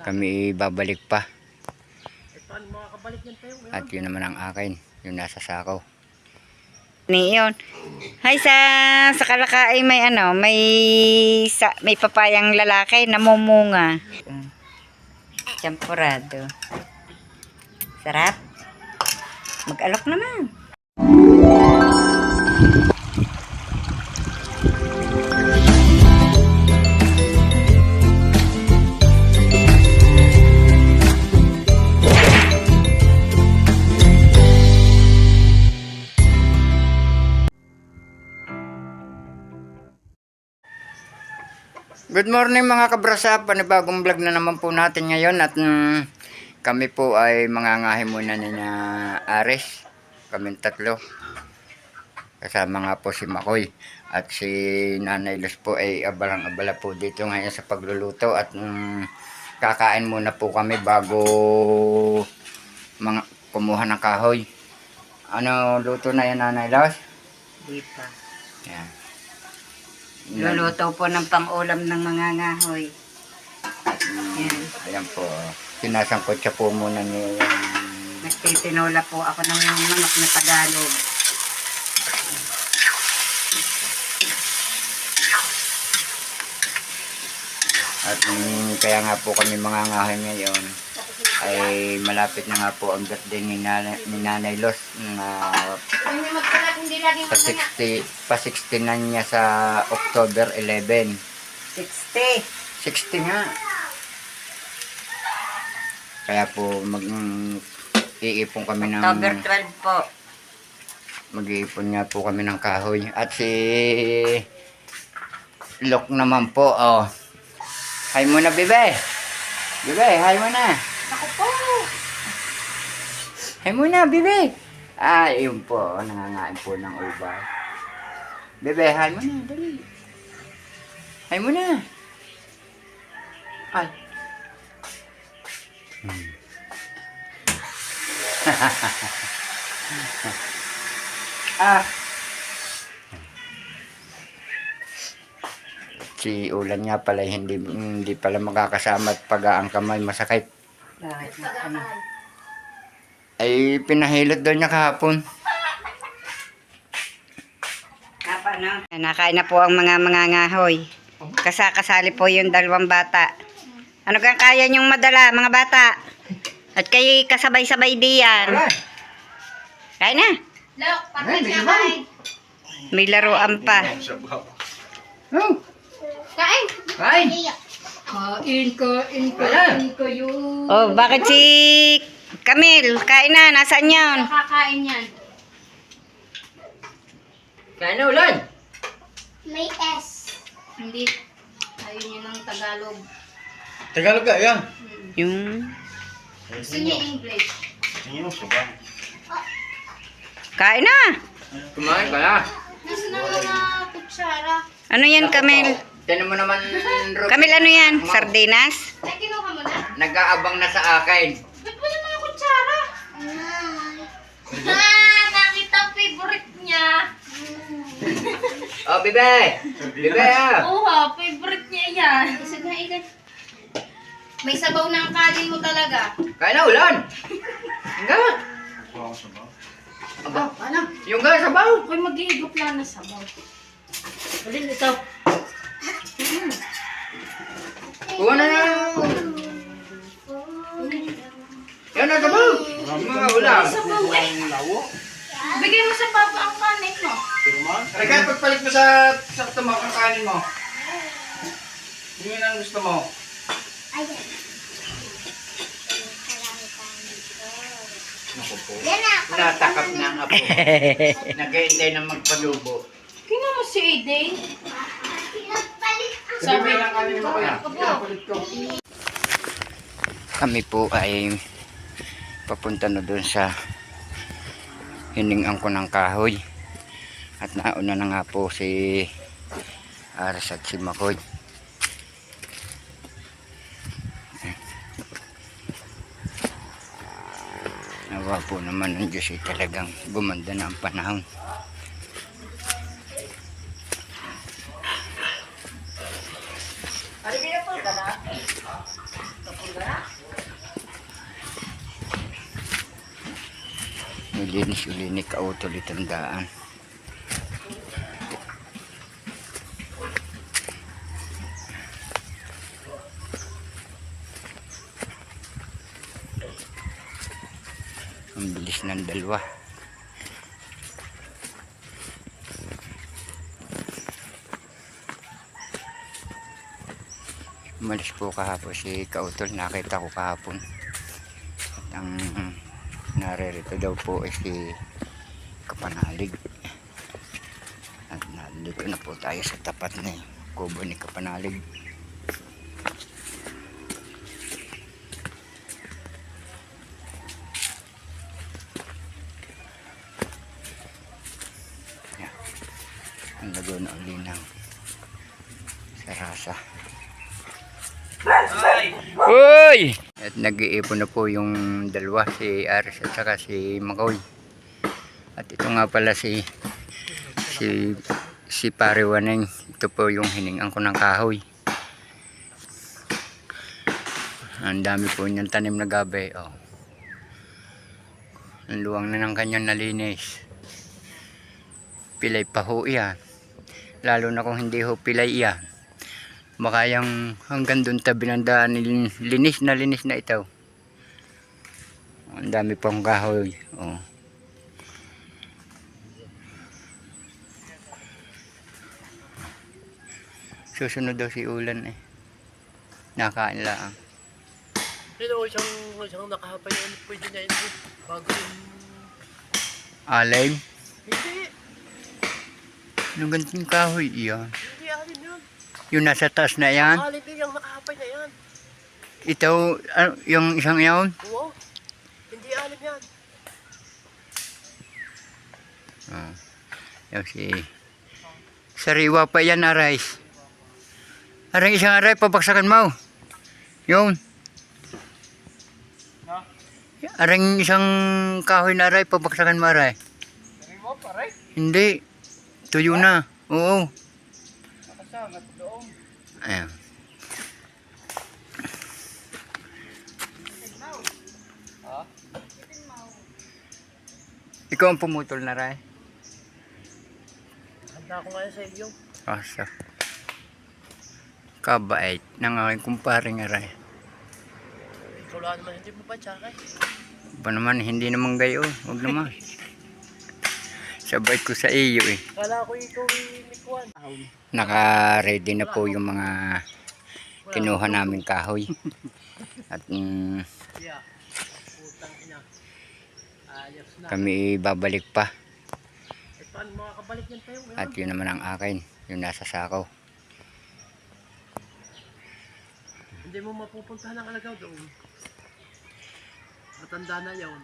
kami babalik pa. At yun naman ang akin, yung nasa sako. Niyon. Hay sa kalakaay may may papayang lalaki namumunga. Champurado. Sarap. Mag-alok naman. Good morning mga kabrasa, panibagong vlog na naman po natin ngayon at kami po ay mangangahe muna ni Ares, kaming tatlo. Kasama nga po si Makoy at si Nanay Luz po ay abalang-abala po dito ngayon sa pagluluto at kakain muna po kami bago kumuha ng kahoy. Ano luto na yan, Nanay Luz? Di pa. Yan. Luluto po ng pang-ulam ng mga ngahoy. Yan. Ayan po. Sinasangkot siya po muna ni... Nagtitinola po ako ng manok na Tagalog. At kaya nga po kami mga ngahoy ngayon ay malapit na nga po ang birthday ni Nanay Luz na pa 60 na niya sa October 11. 60. 60 nga. Kaya po iipon kami ng October 12 po. mag-iipon nga po kami ng kahoy. At si Lok naman po, oh. Hi muna, bebe. Bebe, hi muna. Ako po. Hi muna, bebe. Ah, yun po, nangangain po ng ubay. Bebe, hi muna, dali. Hi muna. Ay. Ah. Si Ulan nga pala hindi pala makakasama at pag ang kamay masakit. Bakit na ano? Ay pinahilot daw niya kahapon. Ano? Nakain na po ang mga ngahoy. Kasali po yung dalawang bata. Ano kang kaya niyong madala mga bata? At kayo kasabay-sabay diyan. Kain na. Look, pakit na kain. May laruan pa. Oh. Kain. Kain. Kain ko yun. Oh, bakit si Camille? Kain na, nasaan yun? Nakakain yan. Kain na Ulan. May S. Hindi. Ayun yun ang Tagalog. Tagalog ka, yan. Yung... Gusto niya English. Kain na. Kumain ka na. Nasa na mga kutsara. Ano yan, Camille? Tinan mo naman, Ruby. Camille, ano yan? Sardinas? Ay, kinuha mo na? Nag-aabang na sa akin. Ba't mo yung mga kutsara? Bakit ang favorite niya? Oh, bebe. Bebe, ah. Oo ha, favorite niya yan. Isag na ikan. May sabaw na ang kanin mo talaga. Kain na Ulan. Nga. Aba, ano? Yung ga sabaw. Ako'y mag-iigop lang na sabaw. Alin ito? Kuha na na. Yan na sabaw. Mga ulam. Sabaw eh. Bigay mo sa papa ang kanin mo. Kaya pagpalit mo sa tumak ang kanin mo. Yun ang gusto mo. Natakap na ang apo. Nag-iintay na magpalubo. Kino mo si Aiden? Sabi lang kanin mo kaya. Pinapalit ko. Kami po ay papunta na doon sa hiningang ko ng kahoy. At nauna na nga po si Ares at si Makoy. Nawa po naman ng Diyos ay talagang gumanda na ang panahon. Ano Nilinis uli ni Kautol itong daan. Ang bilis ng dalawa. Umalis po kahapon si Kautol, nakita ko kahapon. At ang naririto daw po ay si Kapanalig. At nandito na po tayo sa tapat ni kubo ni Kapanalig. Yan. Ang lago na uli ng sarasa. Uy! At nag-iipon na po yung dalawa, si Aris at saka si Makoy. At ito nga pala si Pare Waneng. Ito po yung hiningan ko ng kahoy. Ang dami po niyang tanim na gabi. Oh. Ang luwang na ng kanyang nalinis. Pilay pa ho yan. Lalo na kung hindi ho pilay yan. Baka yung hanggang doon tabi ng daan, linis na ito. Ang dami pong kahoy. Oh. Susunod daw si Ulan eh. Nakain lang. Pero isang nakahapay na pwede na yun. Bago yung... Alay? Hindi. Anong ganting kahoy iyan? Hindi alin yun. Yung nasa taas na yan? Alin din yung nakahapay na yan. Ito, yung isang yaon? Oo. Hindi alin yan. Oh. Yung si... Sariwa pa yan, Arais. Arang isang aray, pabaksakan mo. Yun. Arang isang kahoy na aray, pabaksakan mo, Aray. Sariwa pa, right? Hindi. Tuyo na. Oo. Nakasangat doon. Ayan. Ha? Ikaw ang pumutol na, Aray. Handa ko ngayon sa iyo. Asa. Kabait ng aking kumparing Aray. Ikaw lang naman hindi mo pa tsakay. Ba naman, hindi naman gayo. Huwag naman. Sabay ko sa iyo eh. Kala ko ikaw inikuan. Naka-ready na po yung mga kinuha naming kahoy. At Yeah. Putang ina. Ayos na. kami babalik pa. Eh, paano makakabalik yan tayo ngayon? At yun naman ang akin. Yung nasa sako. Hindi mo mapupuntahan ang alagaw doon. Matanda na yun.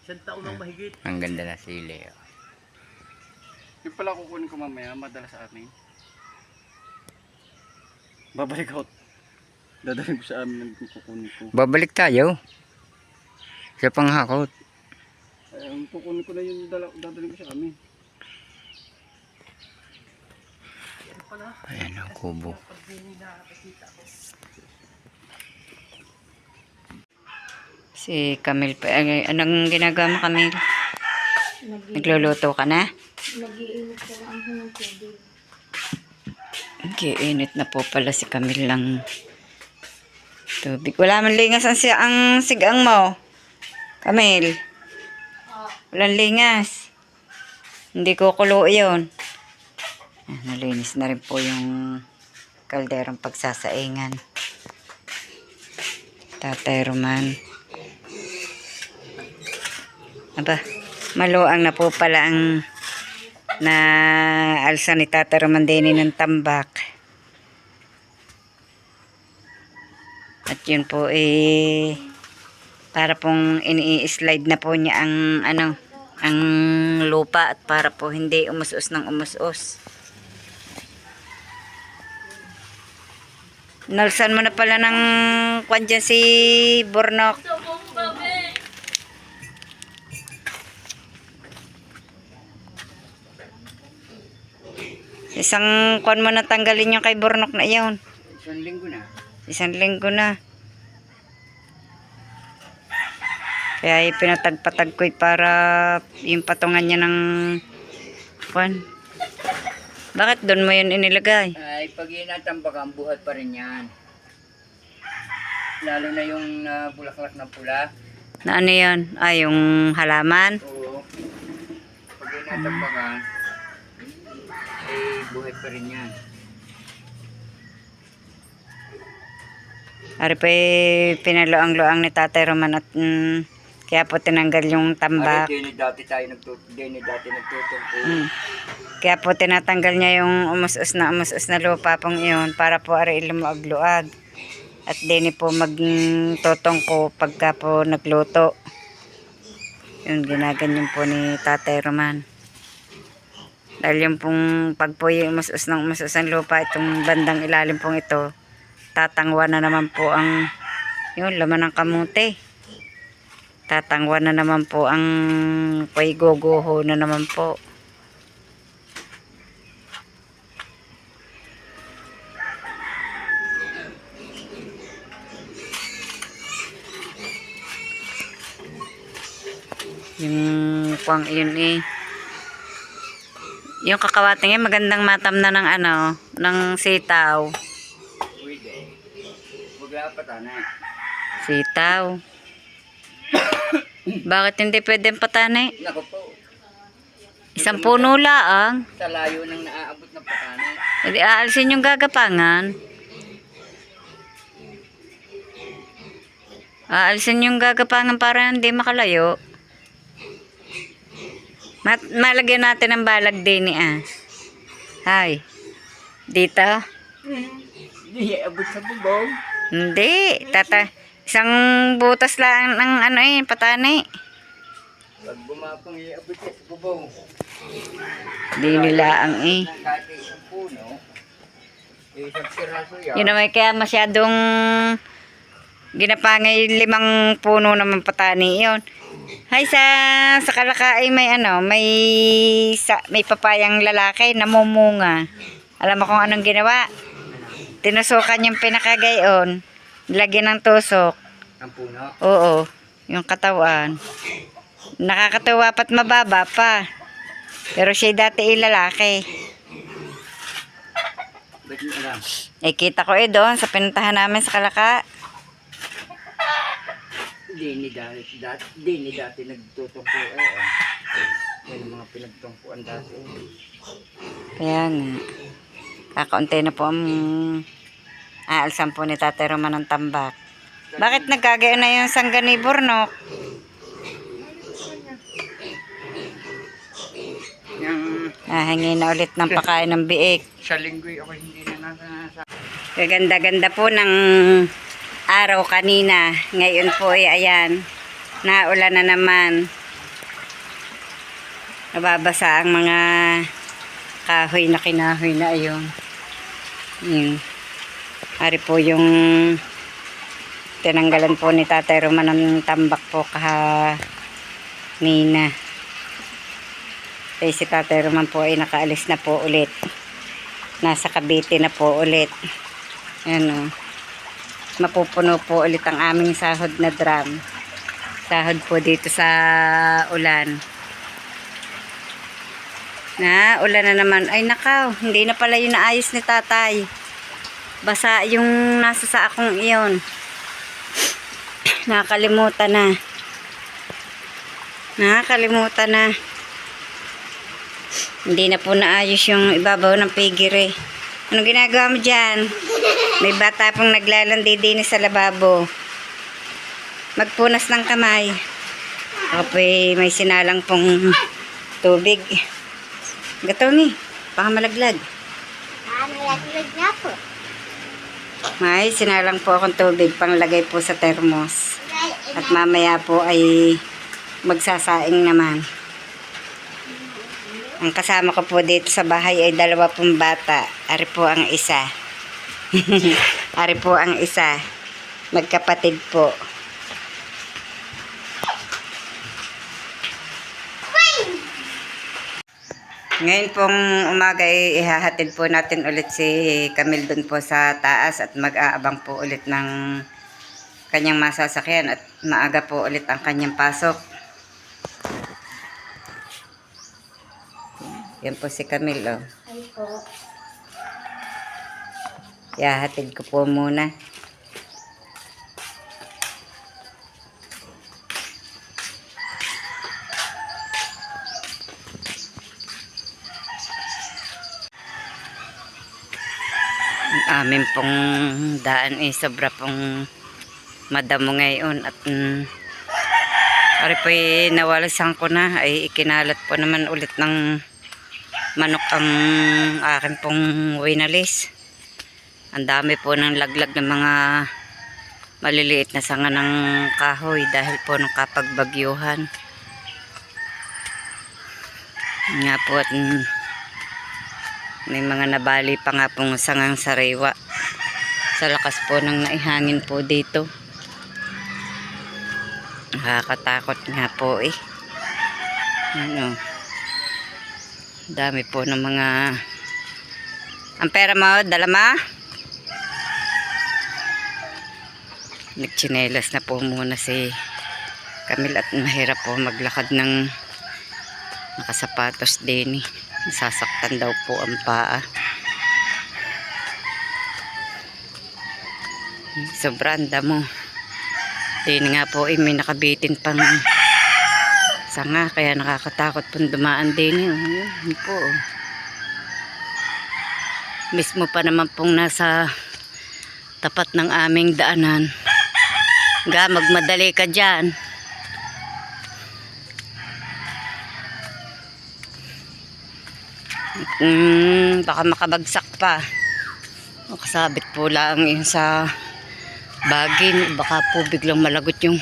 100 taon ang mahigit. Ang ganda na sili. Oh. Yung pala kukunin ko mamaya, madala sa amin. Babalik ako. Dadalhin ko sa amin ng kukunin ko. Babalik tayo. Sa panghakot. Ay, ang kukunin ko na yung dadalhin ko sa amin. Yan pala. Ayan ang kubo. Pag nakakita ko. Si Camille pa. Anong ginagawa mo, Camille? Nagluluto ka na? Nag-iinit ka lang ng tubig. Nag-iinit na po pala si Camille lang tubig. Wala man lingas ang sigang mo. Camille. Walang lingas. Hindi ko kulo yun. Nalinis na rin po yung kalderong pagsasaingan. Tatay Roman. Aba, maluang na po pala ang na alsa ni Tata Romandini ng tambak. At yun po para pong ini-slide na po niya ang ang lupa at para po hindi umusos ng umusos. Nalsan mo na pala ng kwan dyan si Bornok. Isang kwan mo na tanggalin yung kay Bornok na yun. Isang linggo na. Isang linggo na. Kaya pinatagpatag ko para yung patungan niya ng kwan. Bakit doon mo yun inilagay? Ay, pag inatambakan, buhat pa rin yan. Lalo na yung bulaklak na pula. Na ano yan? Ay, yung halaman. Oo. Pag inatambakan, eh, buhat pa rin yan. Ari pa pinaloang-loang ni Tatay Roman at kaya po tinanggal yung tambak. Ay, dini dati nagtutungko. Kaya po tinatanggal niya yung umus-us na lupa pong iyon para po ari lumuag-luag. At dini po magtutong ko pagka po nagluto. Yun, ginaganyan po ni Tatay Roman. Dahil yung pong pag po yung umus-us ng lupa, itong bandang ilalim pong ito, tatangwa na naman po ang yung laman ng kamuti. Tatangwa na naman po ang guguho na naman po. Yung pang yun eh. Yung kakawating eh magandang matam na ng ano, ng sitaw. Pwede. Huwag patanay. Sitaw. Bakit hindi pwedeng patanay? Nako po. Isang puno laang. Sa layo nang naaabot ng patanay. Hindi aalisin yung gagapangan. Aalisin yung gagapangan para hindi makalayo. Malagyan natin ng balag din ah. Hay. Dito? Hindi abot sa bubong. Hindi. Isang butas lang ng ano eh, patani. Pag bumapang iabot sa bubong. Hindi nila ang eh. Kahit isang puno, isang piraso yan. Yun naman kaya masyadong ginapangay 5 puno naman patani yun. Hay sa Kalaka ay may ano, may papayang lalaki namumunga. Alam mo kung anong ginawa? Tinusukan yung pinakagayon, lagyan ng tusok. Ang puno. Oo, yung katawan. Nakakatuwa pa't mababa pa. Pero siya dati lalaki. Ba't mo alam? Eh kita ko doon sa pinuntahan namin sa Kalaka. Dini dati nagtutungko eh. May mga pinagtungkuan dati. Kaya nga. Kakaunti na po ang aalsan po ni Tatay Roman ng tambak. Bakit nagkagayon na yung sangga ni Burnok? Yung Hingi na ulit ng pakain ng biik. sa linggoy ako hindi na nasa. Kaganda-ganda po ng araw kanina. Ngayon po ay ayan. Naulan na naman. Nababasa ang mga kahoy na kinahoy na ayun. Yun. Ari po yung tinanggalan po ni Tatay Roman ng tambak po nina. Kaya si Tatay Roman po ay nakaalis na po ulit. Nasa Cavite na po ulit. Ayan o. Mapupuno po ulit ang aming sahod na drum. Sahod po dito sa ulan. Ulan na naman. Ay nakaw, hindi na pala yung naayos ni Tatay. Basa yung nasa sa akong iyon. Nakakalimutan na. Hindi na po naayos yung ibabaw ng pigire. Anong ginagawa mo dyan? May bata pong naglalandi din sa lababo. Magpunas ng kamay. Ako po may sinalang pong tubig. Gato ni, baka malaglag. Malaglag nga po. May sinalang po akong tubig panglagay po sa termos. At mamaya po ay magsasaing naman. Ang kasama ko po dito sa bahay ay 2 pong bata. Ari po ang isa. Ari po ang isa. Magkapatid po. Ngayon pong umaga ay ihahatid po natin ulit si Camille dun po sa taas at mag-aabang po ulit ng kanyang masasakyan at maaga po ulit ang kanyang pasok. Yan po si Camille. Ay po. Yahatid ko po muna. Ang amin pong daan ay sobra pong madamo ngayon at ari po nawalasan ko na ay ikinalat po naman ulit ng manok ang akin pong winalis. Ang dami po ng laglag ng mga maliliit na sanga ng kahoy dahil po nung kapagbagyuhan. Nga po at may mga nabali pa nga pong sangang sariwa sa lakas po ng naihangin po dito. Nakakatakot nga po eh. Ano, dami po ng mga... Ang pera mo, dala ma? Nagtsinelas na po muna si Camille at mahirap po maglakad ng nakasapatos din eh. Nasasaktan daw po ang paa. Sobrang damo. Din nga po may nakabitin pang sanga kaya nakakatakot pong dumaan din yun po. Mismo pa naman pong nasa tapat ng aming daanan. Magmadali ka dyan. Baka makabagsak pa. Makasabit po lang yun sa bagin. Baka po biglang malagot yung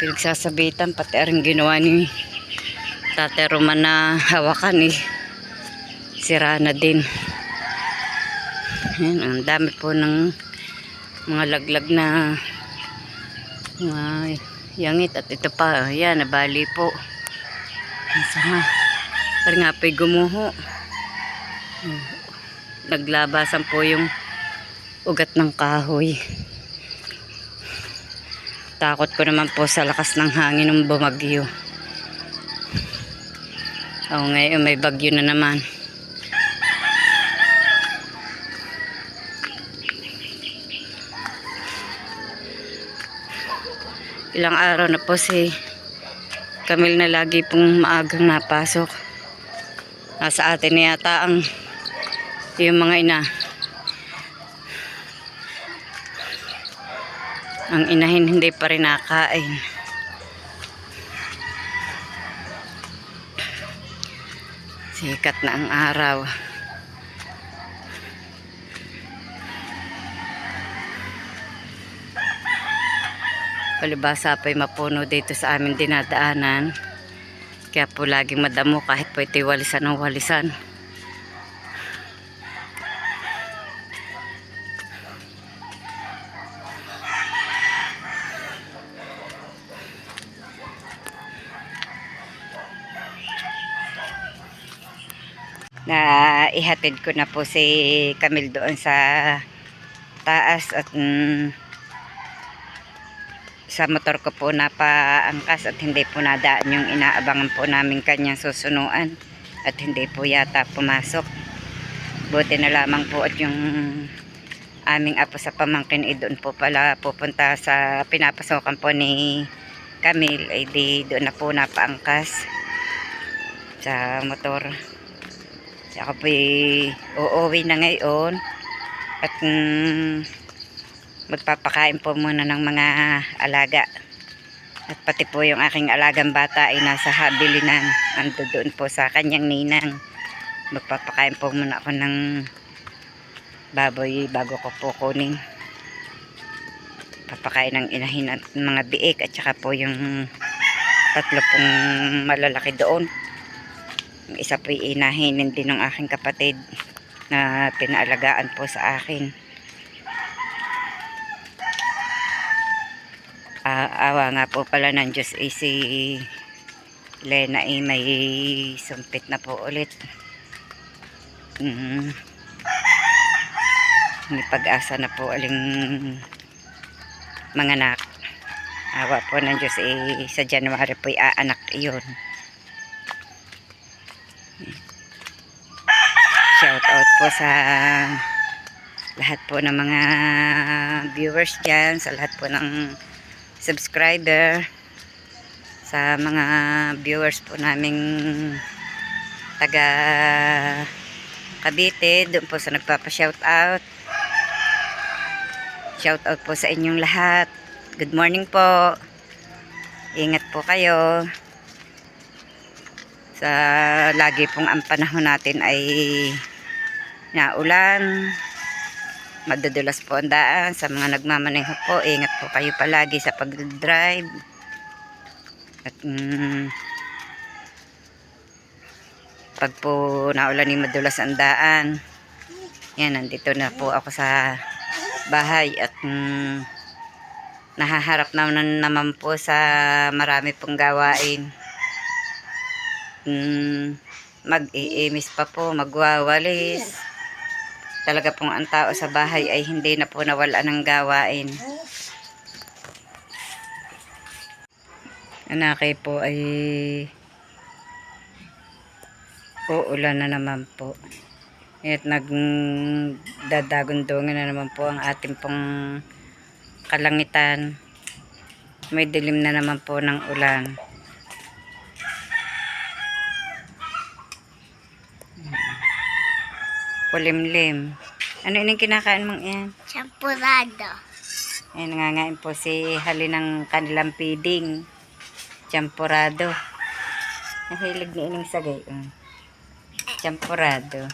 pinagsasabitan. Pati rin ginawa ni Tate Roman na hawakan eh. Sira na din. Yan, ang dami po ng mga laglag na yangit. At ito pa, yan, nabali po. Masama. Parang nga pa'y gumuho. Naglabasan po yung ugat ng kahoy. Takot ko naman po sa lakas ng hangin ng bumagyo. Ngayon may bagyo na naman. Ilang araw na po si Camille na lagi pong maagang napasok. Nasa atin na yata ang yung mga ina. Ang inahin hindi pa rin nakain. Sikat na ang araw. Palibasa pa'y mapuno dito sa aming dinadaanan. Kaya po laging madamo kahit po ito'y walisan ng walisan. Na ihatid ko na po si Camille doon sa taas at sa motor ko po napaangkas at hindi po nadaan yung inaabangan po namin kanyang susunuan at hindi po yata pumasok. Buti na lamang po at yung aming apo sa pamangkin doon po pala pupunta sa pinapasokan po ni Camille ay di doon na po napaangkas sa motor. Ako po uuwi na ngayon at magpapakain po muna ng mga alaga. At pati po yung aking alagang bata ay nasa habilinan. Ando doon po sa kanyang ninang. Magpapakain po muna ako ng baboy bago ko po kunin. Papakain ng inahin at mga biik at saka po yung tatlo pong malalaki doon. Yung isa po inahinin din ng aking kapatid na pinaalagaan po sa akin. Awa nga po pala ng Diyos si Lena may sumpit na po ulit. May pag-asa na po aling manganak. Awa po ng Diyos, sa January po aanak iyon. Shout out po sa lahat po ng mga viewers dyan, sa lahat po ng subscriber, sa mga viewers po naming taga Cavite, doon po sa nagpapa-shout out. Shout out po sa inyong lahat. Good morning po. Ingat po kayo. Sa lagi pong ang panahon natin ay naulan. Madudulas po ang daan. Sa mga nagmamaneho po, ingat po kayo palagi sa pag-drive. At pag po naulan ni madulas ang daan, yan, nandito na po ako sa bahay at nahaharap naman po sa marami pong gawain. Mag-iimis pa po, magwawalis. Talaga pong ang tao sa bahay ay hindi na po nawala ng gawain. Anakay po ay uulan na naman po. At nagdadagundungan na naman po ang ating pong kalangitan. May dilim na naman po ng ulan. Kulimlim. Ano yung kinakain mong yan? Champurado. Ay, nangangain po si Hali ng kanilang feeding. Champurado. Nahilig ni ining sagay. Champurado.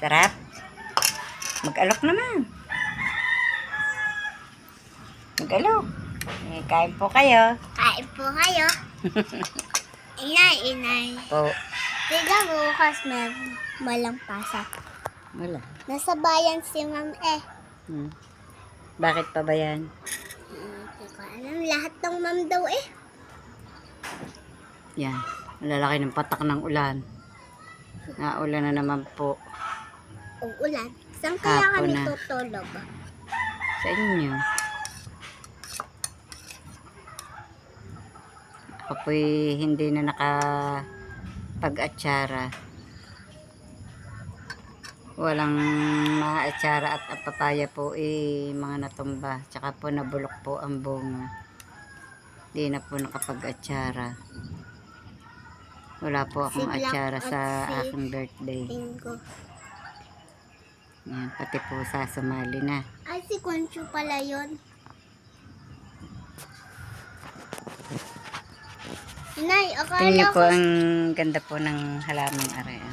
Sarap. Mag-alok naman. Mag-alok. Kain po kayo. Kain po kayo. Inay. Po. Tiga bukas may walang pasok. Wala. Nasa bayan si Ma'am Bakit pa ba yan? Hindi ko alam. Lahat ng Ma'am daw Yan. Malalaki ng patak ng ulan. Naulan na naman po. Uulan. Saan kaya Hapon kami na. tutulog? Sa inyo. Ako po'y hindi na nakapag-atsara. Walang maatsara at ang papaya po mga natumba. Tsaka po nabulok po ang bunga. Hindi na po nakapag-atsara. Wala po akong Si Black atsara at sa si aking birthday. Bingo. Yan, pati po sumali na. Ay, si Concho pala yun. Inay, Tingnan akala niyo po ko ang ganda po ng halamang area.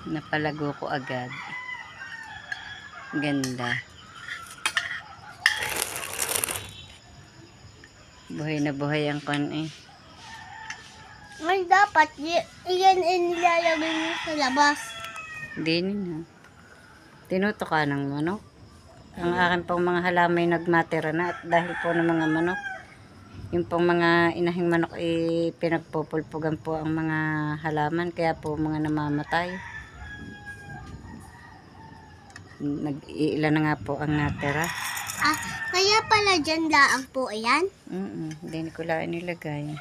Napalago ko agad. Ganda. Buhay na buhay ang kon Ay, dapat iyan nilalagay mo sa labas. Hindi na. Tinuto ka ng manok. Ang akin pong mga halamay nagmatira na at dahil po ng mga manok. Yung pong mga inahing manok pinagpupulpugan po ang mga halaman kaya po mga namamatay. Nag-iilan na nga po ang natira. Ah, kaya pala dyan laang po yan? Hindi ko lang nilagay.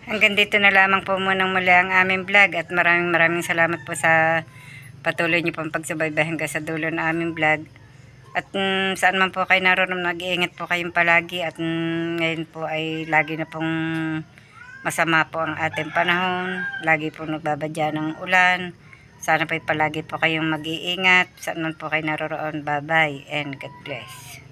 Hanggang dito na lamang po muna muli ang aming vlog at maraming salamat po sa patuloy niyo pong pagsubaybay hanggang sa dulo ng aming vlog. At saan man po kayo naroon, nag-iingat po kayong palagi at ngayon po ay lagi na pong masama po ang ating panahon. Lagi po nagbabadya ng ulan. Sana po palagi po kayong mag-iingat. Saan man po kayo naroon. Bye-bye and God bless.